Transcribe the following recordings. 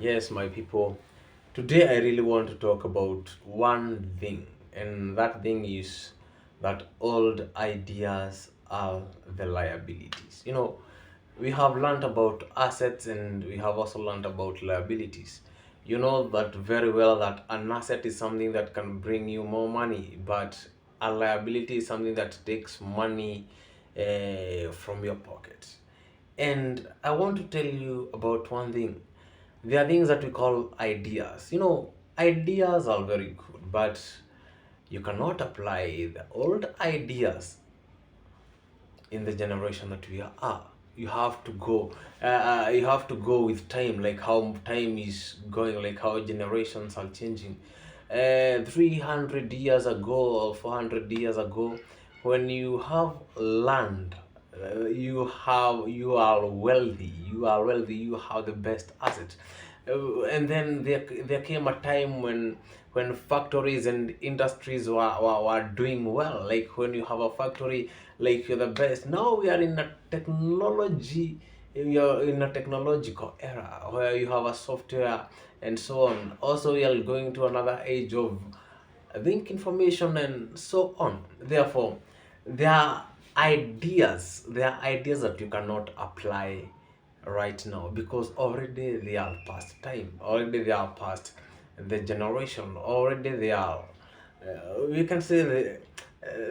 Yes, my people. Today I really want to talk about one thing, and that thing is that old ideas are the liabilities. We have learned about assets and we have also learned about liabilities. You know that very well that an asset is something that can bring you more money, but a liability is something that takes money from your pocket. And I want to tell you about one thing. There are things that we call ideas. Ideas are very good, but you cannot apply the old ideas in the generation that we are. You have to go. You have to go with time, like how time is going, like how generations are changing. 300 years ago or 400 years ago, when you have land, you are wealthy. You have the best asset. And then there came a time when factories and industries were doing well. Like when you have a factory, like you're the best. Now we are in a technology. You're in a technological era where you have a software and so on. Also, we are going to another age of think information and so on. Therefore, there are ideas that you cannot apply right now because already they are past time, already they are past the generation, already they are we can say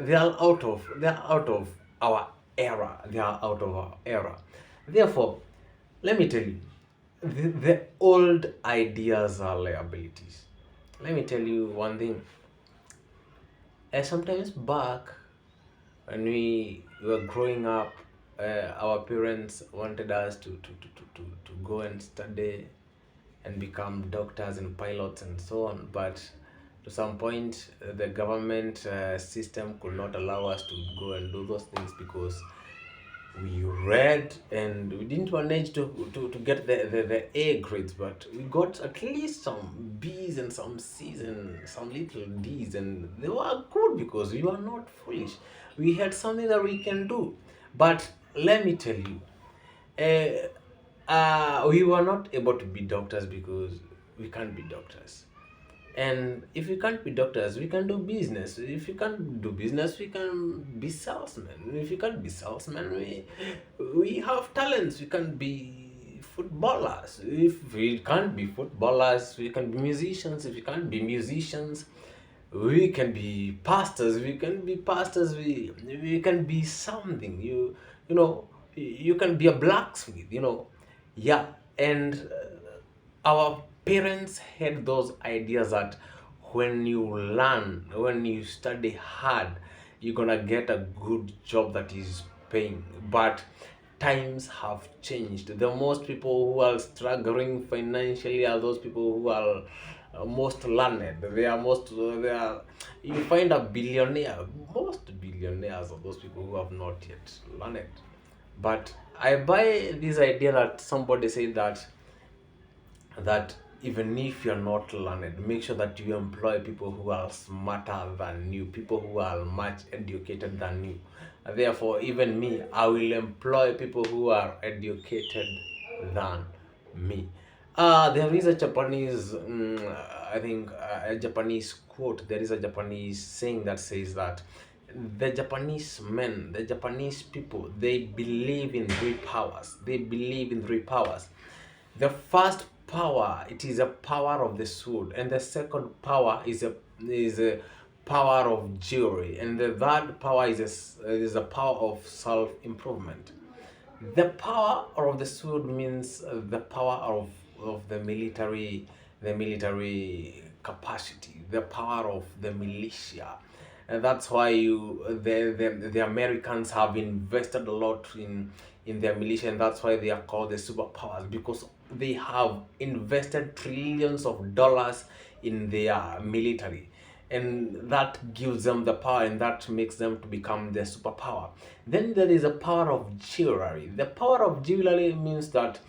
they are out of our era, they are out of our era. Therefore, let me tell you, the old ideas are liabilities. Let me tell you one thing. Sometimes back when we were growing up, our parents wanted us to go and study and become doctors and pilots and so on. But to some point, the government system could not allow us to go and do those things because we read and we didn't manage to get the A grades, but we got at least some B's and some C's and some little D's, and they were good because we were not foolish. We had something that we can do. But let me tell you, we were not able to be doctors because we can't be doctors. And if we can't be doctors, we can do business. If we can't do business, we can be salesmen. If we can't be salesmen, we have talents. We can be footballers. If we can't be footballers, we can be musicians. If we can't be musicians, we can be pastors. We can be pastors. We can be something. You can be a blacksmith. Yeah. And our parents had those ideas that when you study hard, you're gonna get a good job that is paying. But times have changed. The most people who are struggling financially are those people who are most learned. They are you find a billionaire. Most billionaires are those people who have not yet learned. But I buy this idea that somebody said that even if you're not learned, make sure that you employ people who are smarter than you, people who are much educated than you. Therefore, even me, I will employ people who are educated than me. There is a Japanese, I think, a Japanese quote. There is a Japanese saying that says that the Japanese people, they believe in three powers. They believe in three powers. The first power, it is a power of the sword, and the second power is a power of jewelry, and the third power is a power of self improvement. The power of the sword means the power of the military capacity, the power of the militia. And that's why the Americans have invested a lot in their militia, and that's why they are called the superpowers, because they have invested trillions of dollars in their military, and that gives them the power, and that makes them to become the superpower. Then there is a power of jewelry. The power of jewelry means that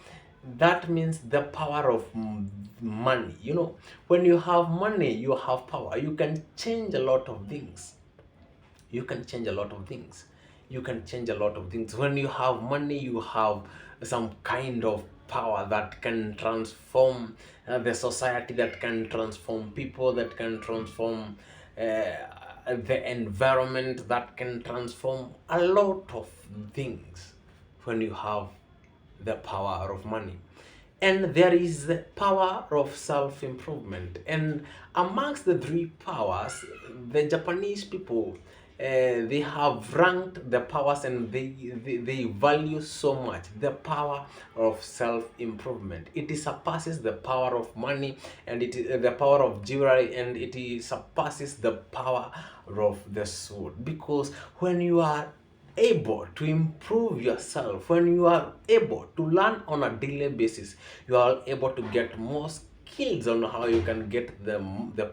means the power of money. When you have money, you have power. You can change a lot of things. You can change a lot of things. You can change a lot of things. When you have money, you have some kind of power that can transform the society, that can transform people, that can transform the environment, that can transform a lot of things when you have the power of money. And there is the power of self-improvement. And amongst the three powers, the Japanese people, they have ranked the powers, and they value so much the power of self-improvement. It surpasses the power of money, and it is the power of jewelry, and surpasses the power of the sword. Because when you are able to improve yourself, when you are able to learn on a daily basis, you are able to get more skills on how you can get the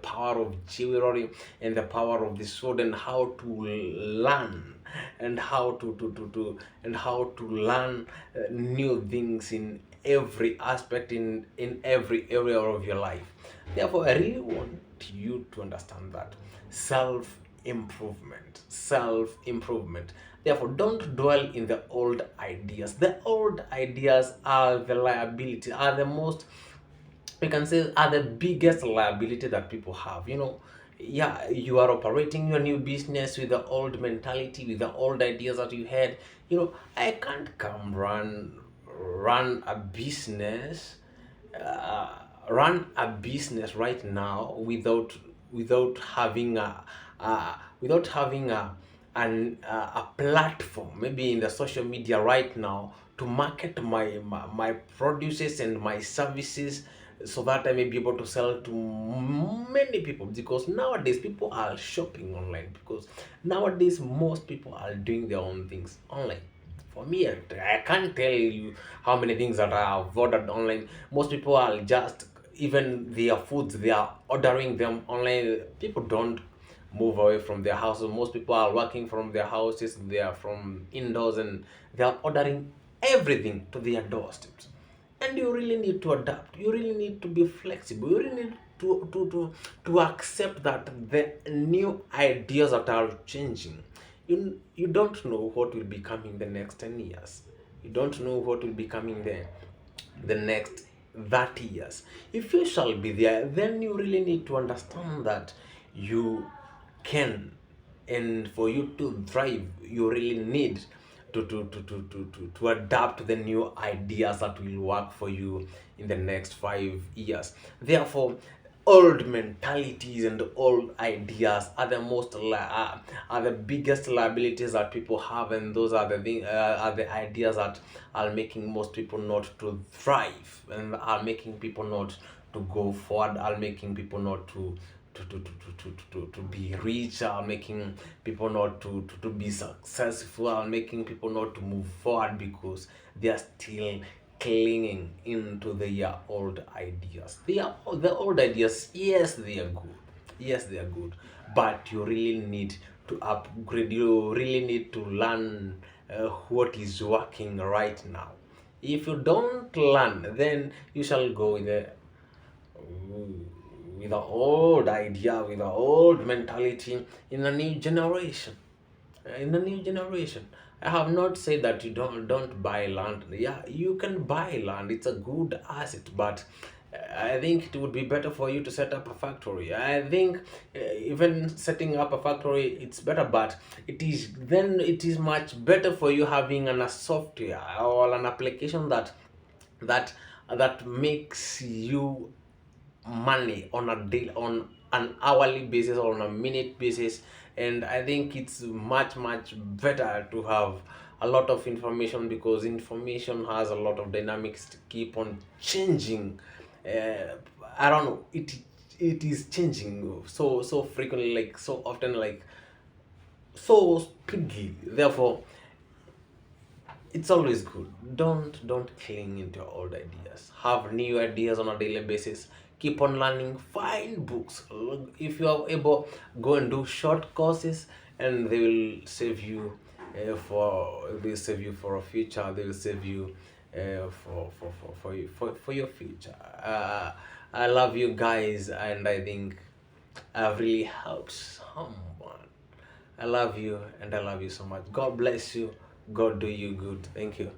power of jewelry and the power of the sword, and how to learn, and how and how to learn new things in every aspect, in every area of your life. Therefore, I really want you to understand that self improvement. Therefore, don't dwell in the old ideas. The old ideas are the liability, are the most, we can say, are the biggest liability that people have. Yeah, you are operating your new business with the old mentality, with the old ideas that you had. I can't come run a business, uh, right now without having without having a platform, maybe in the social media right now, to market my produces and my services, so that I may be able to sell to many people. Because nowadays people are shopping online, because nowadays most people are doing their own things online. For me, I can't tell you how many things that I have ordered online. Most people are just, even their foods, they are ordering them online. People don't move away from their houses. Most people are working from their houses, they are from indoors, and they are ordering everything to their doorsteps. And you really need to adapt, you really need to be flexible, you really need to accept that the new ideas that are changing, you don't know what will be coming the next 10 years. You don't know what will be coming the next 30 years. If you shall be there, then you really need to understand that you can, and for you to thrive, you really need to adapt the new ideas that will work for you in the next 5 years. Therefore, old mentalities and old ideas are are the biggest liabilities that people have, and those are are the ideas that are making most people not to thrive, and are making people not to go forward, are making people not to be rich, are making people not to be successful, are making people not to move forward, because they are still clinging into their old ideas. The old ideas, yes, they are good. Yes, they are good. But you really need to upgrade. You really need to learn what is working right now. If you don't learn, then you shall go with the old idea, with the old mentality in a new generation. In the new generation, I have not said that you don't buy land. Yeah, you can buy land, it's a good asset, but I think it would be better for you to set up a factory. I think even setting up a factory, it's better, but it is much better for you having a software or an application that that makes you money on a day, on an hourly basis, or on a minute basis. And I think it's much better to have a lot of information, because information has a lot of dynamics to keep on changing. I don't know, it is changing so frequently, like so often, like so speedily. Therefore, it's always good. Don't cling into your old ideas. Have new ideas on a daily basis. Keep on learning. Find books. If you are able, go and do short courses, and they will save you they will save you for a future. They will save you for your future. I love you guys, and I think I've really helped someone. I love you, and I love you so much. God bless you. God do you good. Thank you.